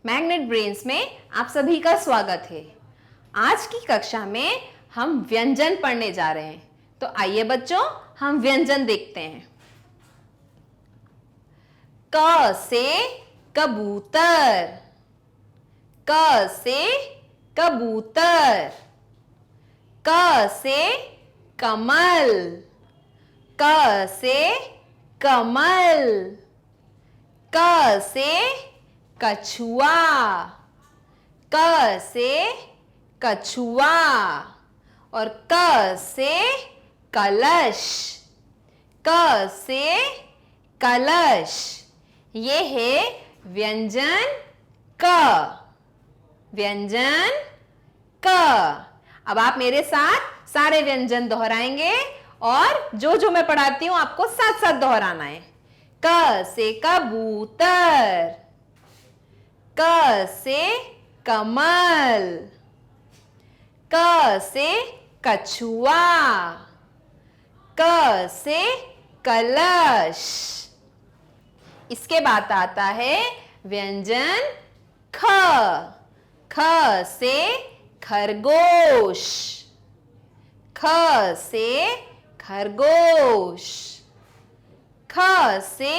Magnet brains में आप सभी का स्वागत है। आज की कक्षा में हम व्यंजन पढ़ने जा रहे हैं। तो आइए बच्चों, हम व्यंजन देखते हैं। क से कबूतर, क से कबूतर। क से कमल, क से कमल। क से कछुआ, क से कछुआ। और क से कलश, क से कलश। ये है व्यंजन क, व्यंजन क। अब आप मेरे साथ सारे व्यंजन दोहराएंगे और जो जो मैं पढ़ाती हूं आपको साथ साथ दोहराना है। क से कबूतर, क से कमल, क से कछुआ, क से कलश। इसके बाद आता है व्यंजन ख, ख से खरगोश, ख से खरगोश। ख से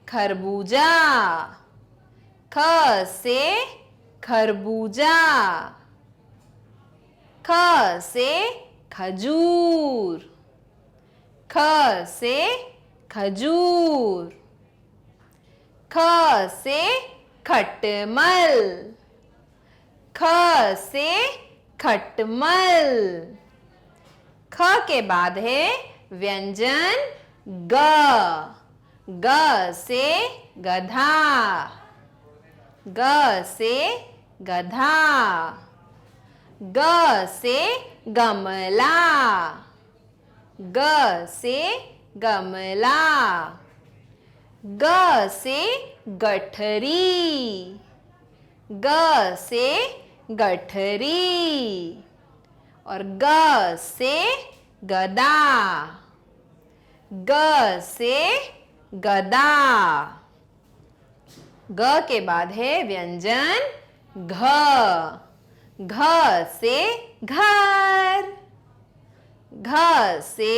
खरबूजा, ख से खरबूजा। ख से खजूर, ख से खजूर। ख से खटमल, ख से खटमल। ख के बाद है व्यंजन ग, ग से गधा, ग से गधा। ग से गमला, ग से गमला। ग से गठरी, ग से गठरी। और ग से गदा, ग से गदा। ग के बाद है व्यंजन घ, घ से घर, घ से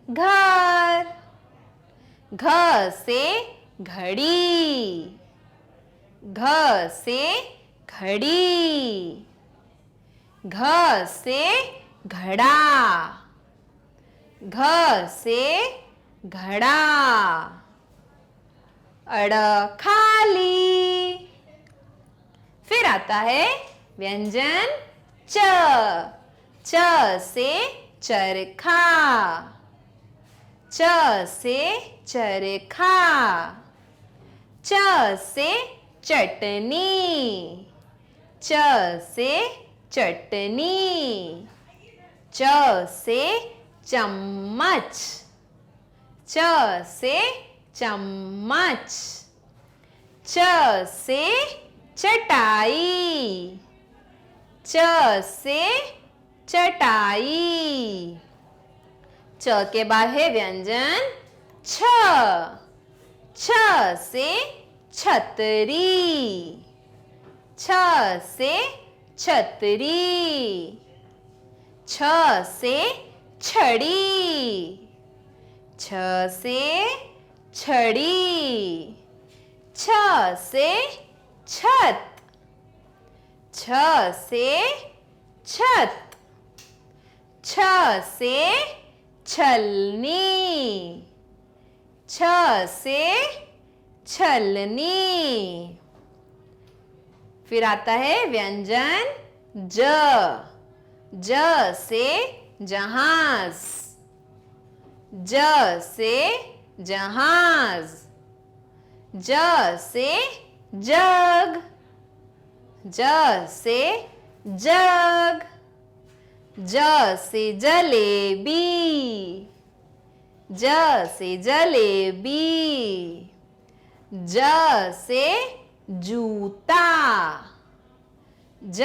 घर। घ से घड़ी, घ से घड़ी। घ से घड़ा, घ से घड़ा। अड़ खाली। फिर आता है व्यंजन च, च से चरखा, च से चरखा। च से चटनी, च से चटनी। च से चम्मच, च से चम्मच। च से चटाई, च से चटाई। च के बाद है व्यंजन छ, छ से छतरी, छ से छतरी। छ से छड़ी, छ से छड़ी। छ से छत, छ से छत। छ से छलनी, छ से छलनी। फिर आता है व्यंजन ज, ज से जहाज, ज से जहाज। ज से जग, ज से जग। ज से जलेबी, ज से जलेबी। ज से जूता, ज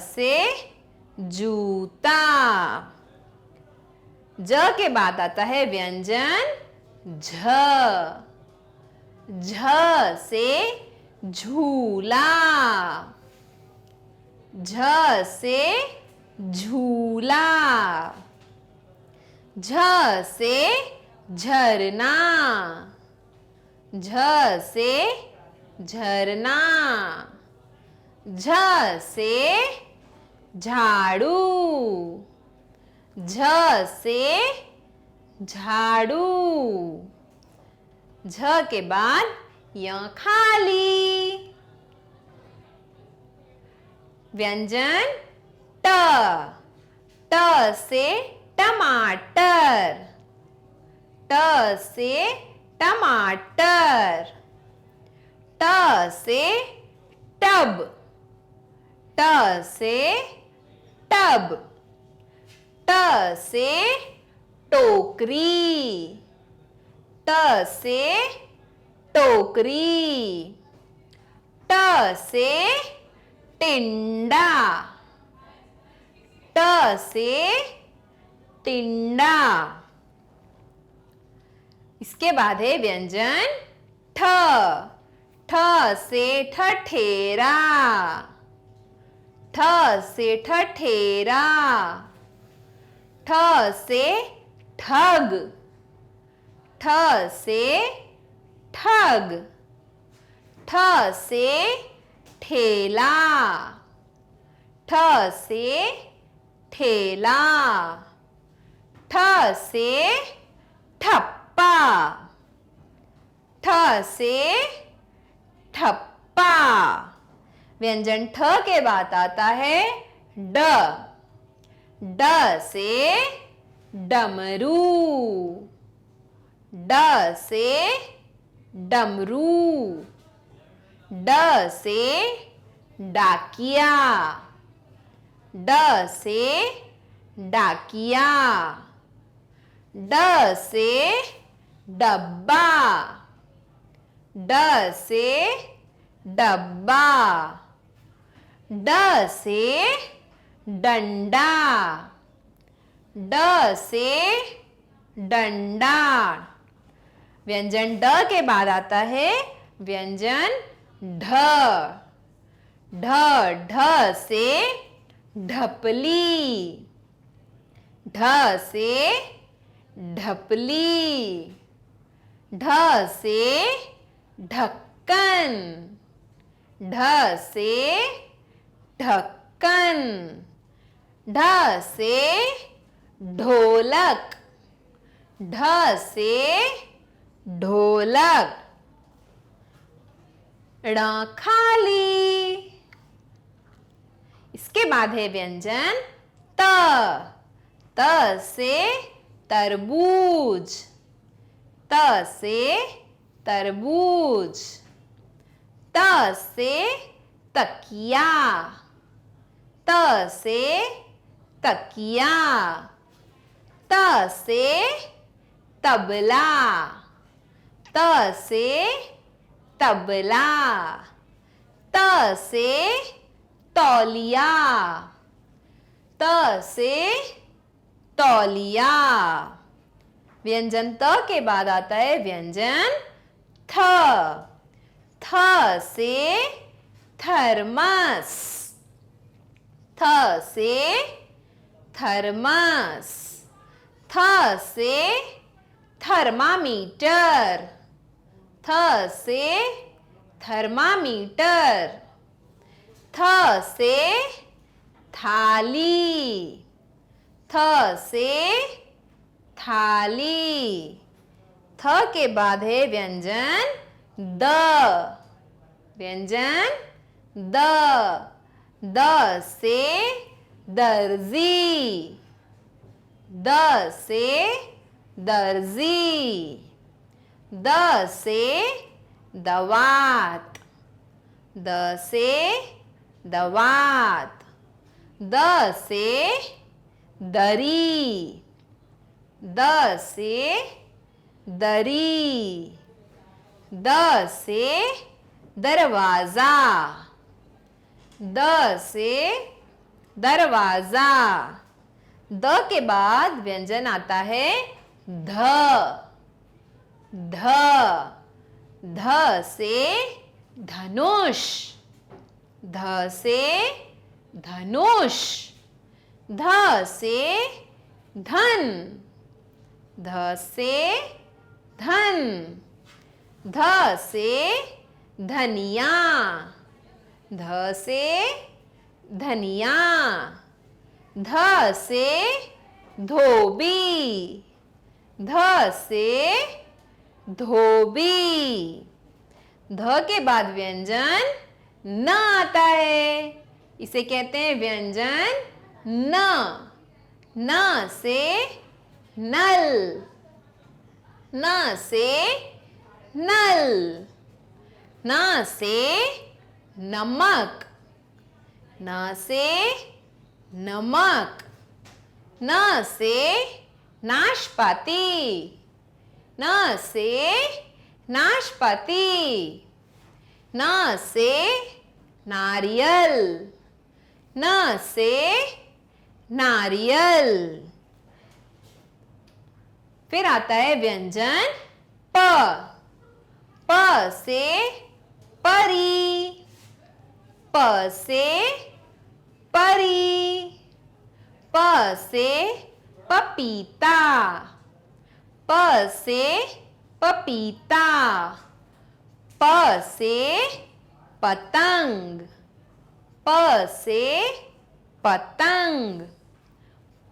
से जूता। ज के बाद आता है व्यंजन झ, झ से झूला, झ से झूला, झ से झरना, झ से झरना, झ से झाड़ू, झ से झाड़ू, झ के बाद य खाली। व्यंजन ट, ट से टमाटर, ट से टमाटर, ट से टब, ट से टब, ट से टोकरी, ट से टोकरी, ट से टिंडा, ट से टिंडा। इसके बाद है व्यंजन ठ, ठ से ठठेरा, ठ से ठठेरा, ठ से ठग, ठ से ठग, ठ से ठेला, ठ से ठेला, ठ से ठप्पा, ठ से ठप्पा। व्यंजन ठ के बाद आता है ड, ड से डमरू, ड से डमरू, ड से डाकिया, ड से डाकिया, ड से डब्बा, ड से डब्बा, ड से डंडा, ड से डंडा। व्यंजन ड के बाद आता है व्यंजन ढ, ढ, ढ से ढपली, ढ से ढपली, ढ से ढक्कन, ढ से ढक्कन, ढ से ढोलक, ढ से ढोलक। ण खाली। इसके बाद है व्यंजन त, त से तरबूज, त से तरबूज, त से तकिया, त से तकिया, त से तबला, त से तबला, त से तौलिया, त से तौलिया। व्यंजन त के बाद आता है व्यंजन थ, थ से थर्मस, थ से थर्मस, थ से थर्मामीटर, थ से थर्मामीटर, थ से थाली, थ से थाली। थ के बाद है व्यंजन द, व्यंजन द, द से दर्जी, द से दर्जी, द से दवात, द से दवात, द से दरी, द से दरी, द से दरवाजा, द से दरवाजा। द के बाद व्यंजन आता है ध, ध, ध से धनुष, ध से धनुष, ध से धन, ध से धन, ध से धनिया, ध से धनिया, ध से धोबी, ध से धोबी। ध के बाद व्यंजन न आता है, इसे कहते हैं व्यंजन न। न से नल, न से नल, न से नमक, न से नमक, न से नाशपाती, न से नाशपाती, न से नारियल, न से नारियल। फिर आता है व्यंजन प, प से परी, प से परी, प से पपीता, प से पपीता, प से पतंग, प से पतंग,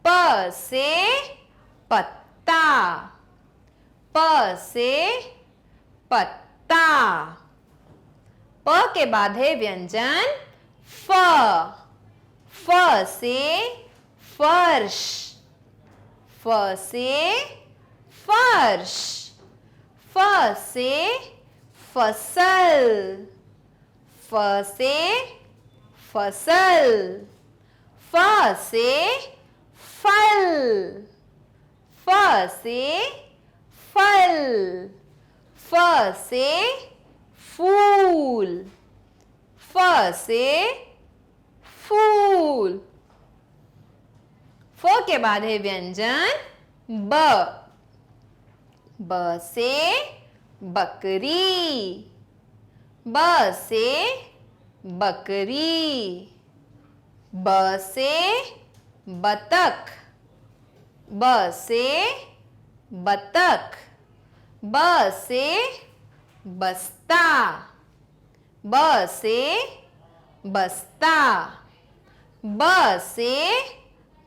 प से पत्ता, प से पत्ता। प के बाद है व्यंजन फ, फ से फर्श, फ से फर्श, फ से फसल, फ से फसल, फ से फल, फ से फल, फ से फूल, फ से फूल। फ के बाद है व्यंजन ब, ब से बकरी, ब से बकरी, ब से बतख, ब से बतख, ब से बस्ता, ब से बस्ता, ब से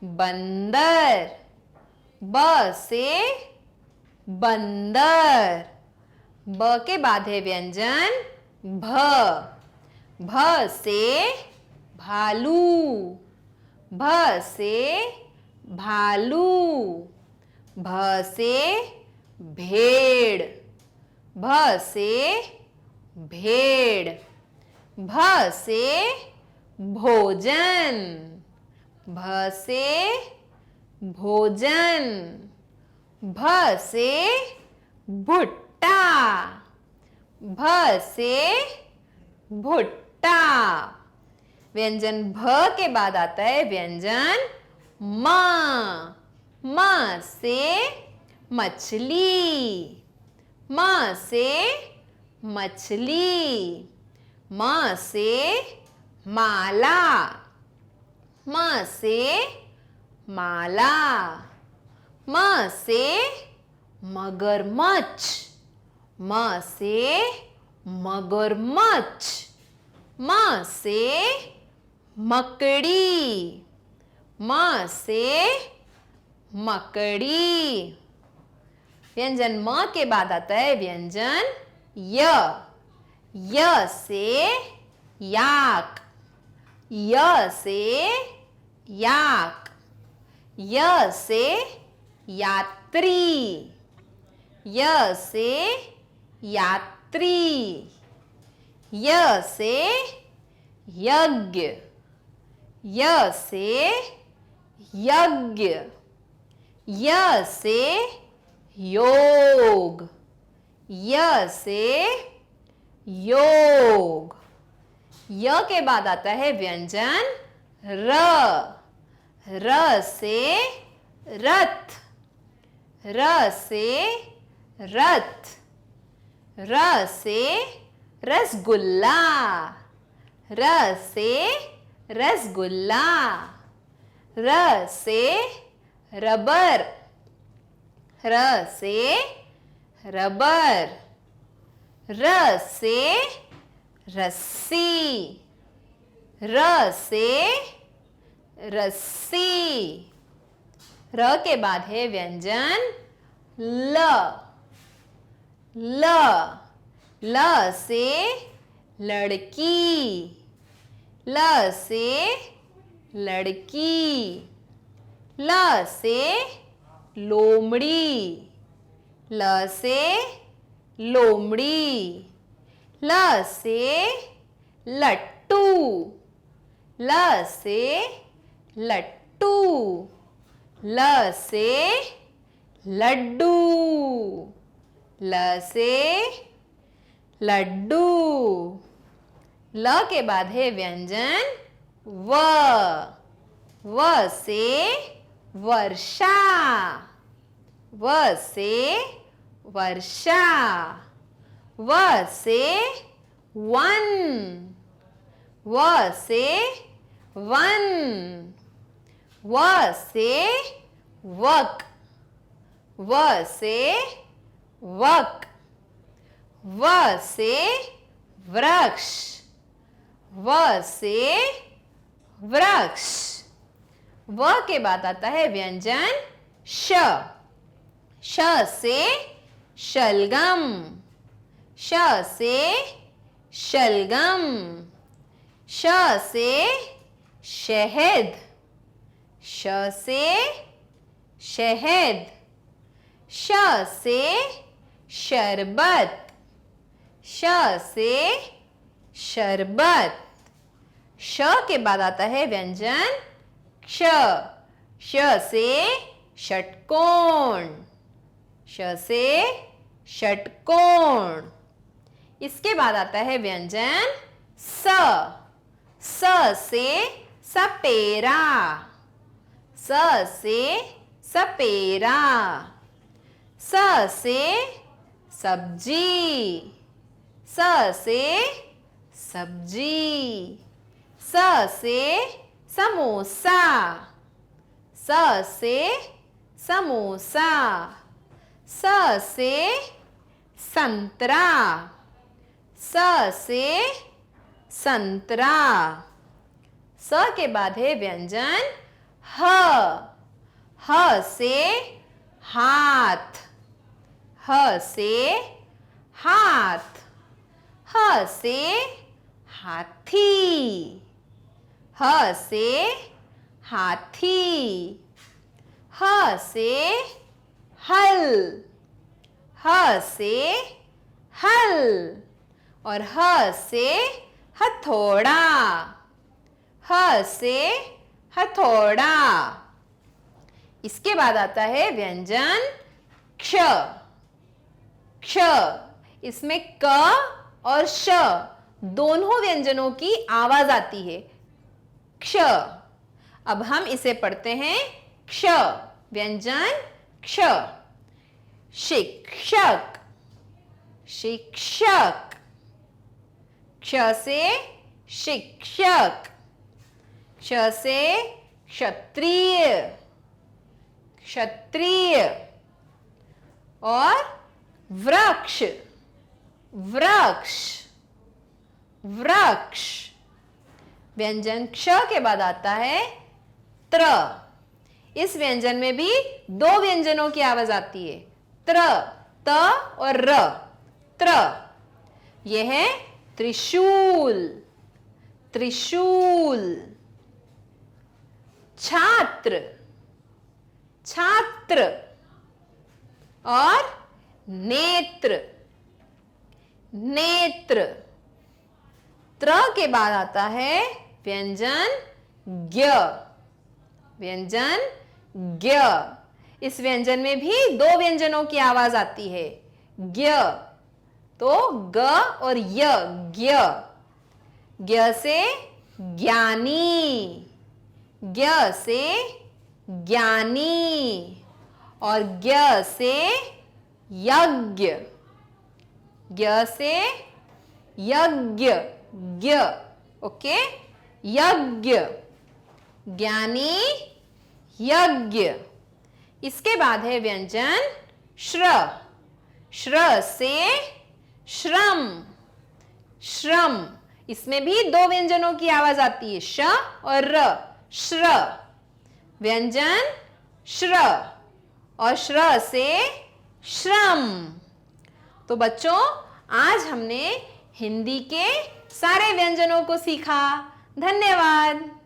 बंदर, ब से बंदर। ब के बाद है व्यंजन भ, भ से भालू, भ से भालू, भ से भेड़, भ से भेड़, भ से भोजन, भ से भोजन, भ से भुट्टा, भ से भुट्टा। व्यंजन भ के बाद आता है व्यंजन म, म से मछली, म से मछली, म से माला, म से माला, म से मगरमच्छ, म से मगरमच्छ, म से मकड़ी, म से मकड़ी। व्यंजन म के बाद आता है व्यंजन य, य से याक, य से याक, य से यात्री, य से यात्री, य से यज्ञ, य से यज्ञ, य से योग, य से योग। य के बाद आता है व्यंजन र, र से रथ, र से रथ, र से रसगुल्ला, र से रसगुल्ला, र से रबर, र से रबर, र से रस्सी, र से रस्सी। र के बाद है व्यंजन ल, ल, ल से लड़की, ल से लड़की, ल से लोमड़ी, ल से लोमड़ी, ल से लट्टू, ल से लट्टू, ल से लड्डू, ल से लड्डू। ल के बाद है व्यंजन व, व से वर्षा, व से वर्षा, व से वन, व से वन, व से वक, व से वक, व से वृक्ष, व से वृक्ष। व के बाद आता है व्यंजन श, श से शलगम, श से शलगम, श से शहद, श से शहद, श से शरबत, श से शरबत। श के बाद आता है व्यंजन क्ष, श से षटकोण, श से षटकोण। इसके बाद आता है व्यंजन स, स से सपेरा, स से सपेरा, स से सब्जी, स से सब्जी, स से समोसा, स से समोसा, स से संतरा, स से संतरा। स के बाद है व्यंजन ह, ह से हाथ, ह से हाथ, ह से हाथी, ह से हाथी, ह से हल, ह से हल, और ह से हथौड़ा, ह से हथौड़ा। इसके बाद आता है व्यंजन क्ष, क्ष। इसमें क और श दोनों व्यंजनों की आवाज आती है, क्ष। अब हम इसे पढ़ते हैं क्ष, व्यंजन क्ष। शिक्षक, शिक्षक, क्ष से शिक्षक, क्ष से क्षत्रिय, क्षत्रिय, और वृक्ष, वृक्ष, वृक्ष। व्यंजन क्ष के बाद आता है त्र। इस व्यंजन में भी दो व्यंजनों की आवाज आती है, त्र, त और र, त्र। यह है त्रिशूल, त्रिशूल। छात्र, छात्र, और नेत्र, नेत्र। त्र के बाद आता है व्यंजन ज्ञ, व्यंजन ज्ञ। इस व्यंजन में भी दो व्यंजनों की आवाज आती है, ज्ञ, तो ग और य, ज्ञ। ज्ञ से ज्ञानी, ज्ञ से ज्ञानी, और ज्ञ से यज्ञ, ज्ञ से यज्ञ, ज्ञ, ओके, यज्ञ, ज्ञानी, यज्ञ। इसके बाद है व्यंजन श्र, श्र से श्रम, श्रम। इसमें भी दो व्यंजनों की आवाज आती है, श और र, श्र। व्यंजन श्र और श्र से श्रम। तो बच्चों, आज हमने हिंदी के सारे व्यंजनों को सीखा। धन्यवाद।